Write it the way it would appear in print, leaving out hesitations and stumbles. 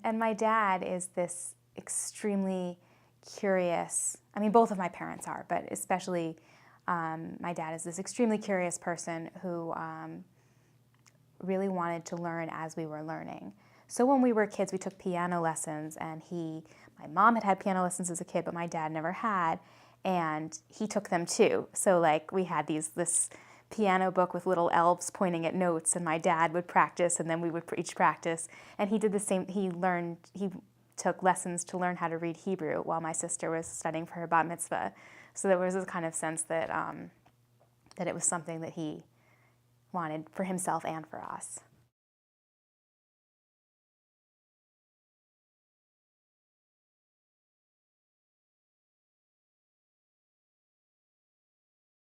And my dad is this extremely curious, I mean, both of my parents are, but especially my dad is this extremely curious person who really wanted to learn as we were learning. So when we were kids, we took piano lessons, and my mom had piano lessons as a kid, but my dad never had, and he took them too. So like we had this piano book with little elves pointing at notes, and my dad would practice, and then we would each practice. And he did the same. He took lessons to learn how to read Hebrew while my sister was studying for her bat mitzvah. So there was this kind of sense that that it was something that he wanted for himself and for us.